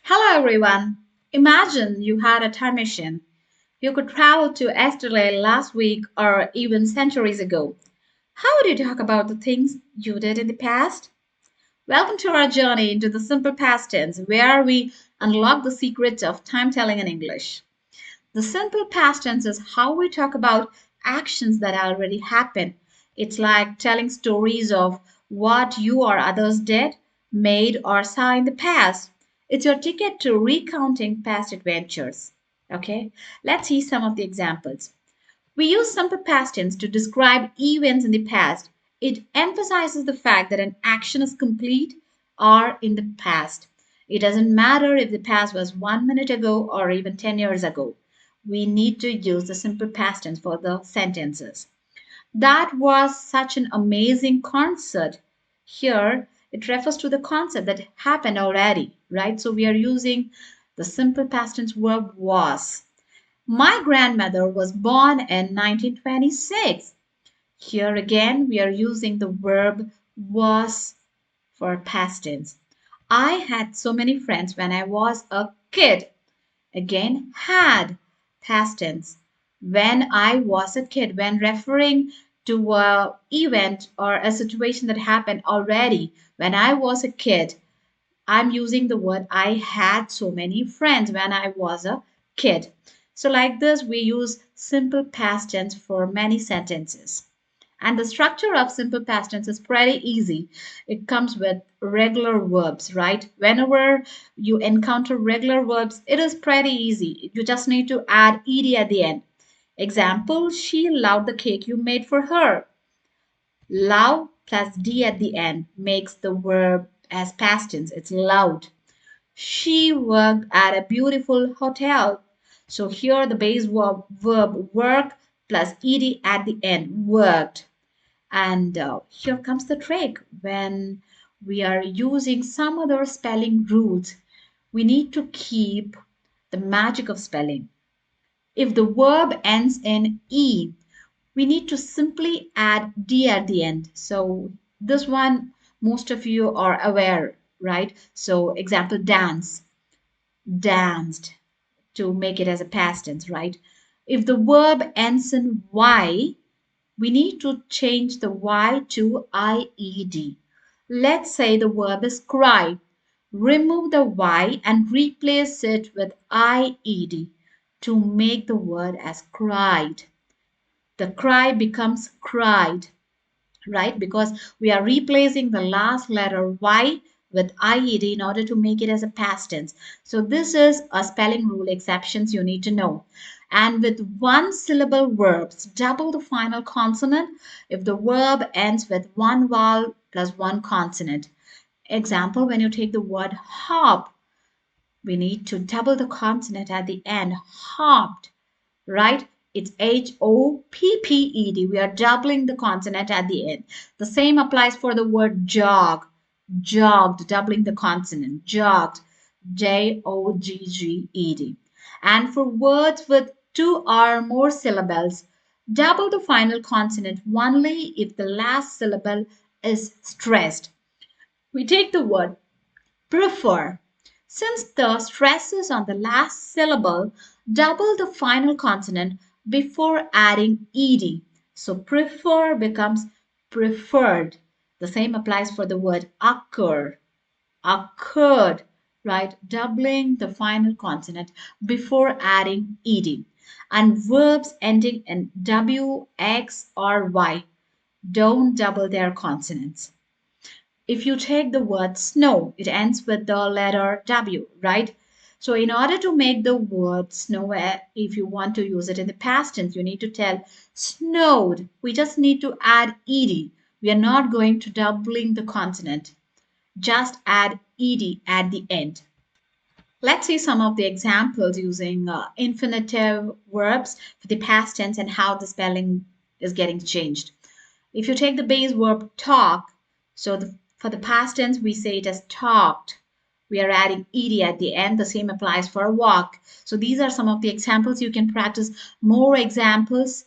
Hello everyone. Imagine you had a time machine. You could travel to yesterday, last week, or even centuries ago. How would you talk about the things you did in the past? Welcome to our journey into the simple past tense, where we unlock the secrets of time telling in English. The simple past tense is how we talk about actions that already happened. It's like telling stories of what you or others did, made, or saw in the past. It's your ticket to recounting past adventures. Okay, let's see some of the examples. We use simple past tense to describe events in the past. It emphasizes the fact that an action is complete or in the past. It doesn't matter if the past was 1 minute ago or even 10 years ago. We need to use the simple past tense for the sentences. That was such an amazing concert. Here, it refers to the concert that happened already, right? So we are using the simple past tense verb was. My grandmother was born in 1926. Here again, we are using the verb was for past tense. I had so many friends when I was a kid. Again, had past tense. When I was a kid, when referring to a event or a situation that happened already, when I was a kid, I'm using the word I had so many friends when I was a kid. So, like this, we use simple past tense for many sentences. And the structure of simple past tense is pretty easy. It comes with regular verbs, right? Whenever you encounter regular verbs, it is pretty easy. You just need to add ed at the end. Example, she loved the cake you made for her. Love plus d at the end makes the verb as past tense. It's loved. She worked at a beautiful hotel. So here the base verb work plus ed at the end, worked. And here comes the trick. When we are using some other spelling rules, we need to keep the magic of spelling. If the verb ends in E, we need to simply add D at the end. So this one, most of you are aware, right? So example, dance, danced, to make it as a past tense, right? If the verb ends in Y, we need to change the Y to IED. Let's say the verb is cry. Remove the Y and replace it with IED to make the word as cried. The cry becomes cried, right? Because we are replacing the last letter Y with IED in order to make it as a past tense. So this is a spelling rule exceptions you need to know. And with one syllable verbs, double the final consonant if the verb ends with one vowel plus one consonant. Example, when you take the word hop, we need to double the consonant at the end, hopped, right? It's HOPPED. We are doubling the consonant at the end. The same applies for the word jog. Jogged, doubling the consonant. Jogged, JOGGED. And for words with two or more syllables, double the final consonant only if the last syllable is stressed. We take the word prefer. Since the stress is on the last syllable, double the final consonant before adding ed. So prefer becomes preferred. The same applies for the word occur. Occurred, right? Doubling the final consonant before adding ed. And verbs ending in W, X, or Y don't double their consonants. If you take the word snow, it ends with the letter W, right? So in order to make the word snow, if you want to use it in the past tense, you need to tell snowed. We just need to add ed. We are not going to doubling the consonant. Just add ed at the end. Let's see some of the examples using infinitive verbs for the past tense and how the spelling is getting changed. If you take the base verb talk, so for the past tense, we say it as talked. We are adding ed at the end. The same applies for walk. So these are some of the examples. You can practice more examples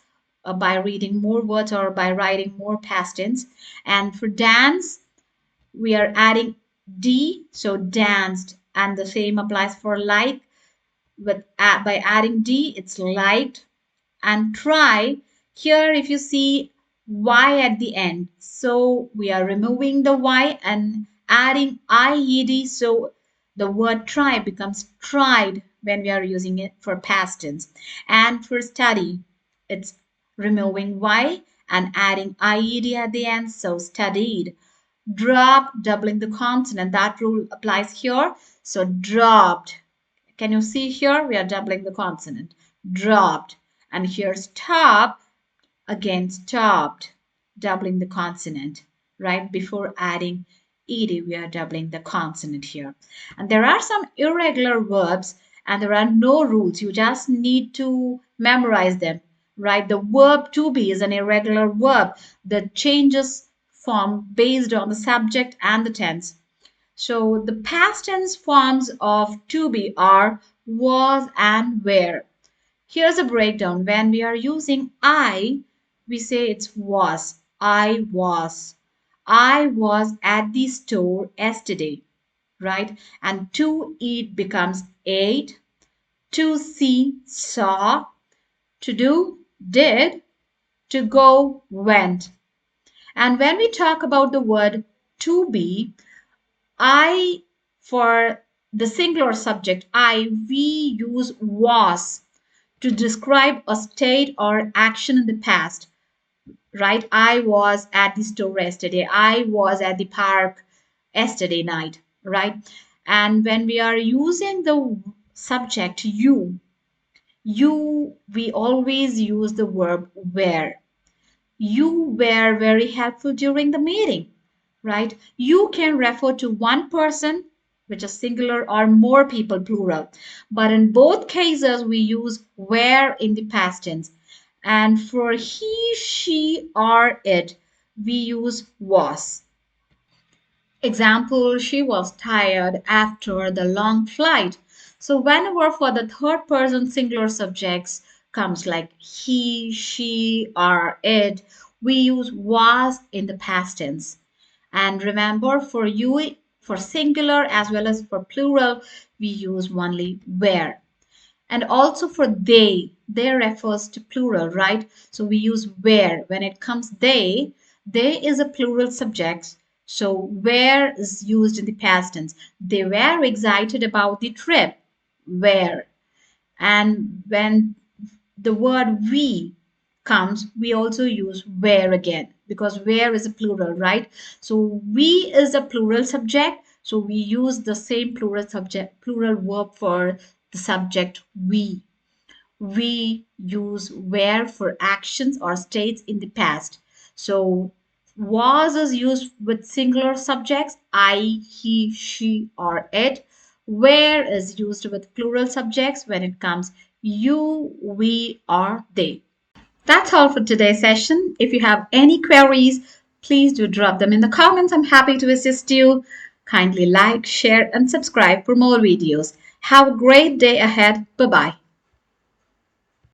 by reading more words or by writing more past tense. And for dance, we are adding d, so danced. And the same applies for like. By adding D, it's liked. And try, here if you see Y at the end, so we are removing the Y and adding IED, so the word try becomes tried when we are using it for past tense. And for study, it's removing Y and adding IED at the end, so studied. Drop, doubling the consonant, that rule applies here, so dropped. Can you see here? We are doubling the consonant. Dropped. And here stop, again stopped, doubling the consonant. Right before adding ed, we are doubling the consonant here. And there are some irregular verbs and there are no rules. You just need to memorize them. Right? The verb to be is an irregular verb that changes form based on the subject and the tense. So the past tense forms of to be are was and were. Here's a breakdown. When we are using I, we say it's was. I was. I was at the store yesterday, right? And to eat becomes ate. To see, saw. To do, did. To go, went. And when we talk about the word to be, I, for the singular subject I, we use was to describe a state or action in the past, right? I was at the store yesterday. I was at the park yesterday night, right? And when we are using the subject we always use the verb were. You were very helpful during the meeting, right? You can refer to one person, which is singular, or more people, plural. But in both cases, we use were in the past tense. And for he, she, or it, we use was. Example, she was tired after the long flight. So whenever for the third person singular subjects comes like he, she, or it, we use was in the past tense. And remember for you, for singular as well as for plural, we use only were. And also for they refers to plural, right? So we use where. When it comes they is a plural subject. So where is used in the past tense. They were excited about the trip. Where. And when the word we comes, we also use where again because where is a plural, right? So we is a plural subject. So we use the same plural subject, plural verb for the subject we. We use where for actions or states in the past. So was is used with singular subjects, I, he, she, or it. Where is used with plural subjects when it comes you, we, or they. That's all for today's session. If you have any queries, please do drop them in the comments. I'm happy to assist you. Kindly like, share, and subscribe for more videos. Have a great day ahead. Bye bye.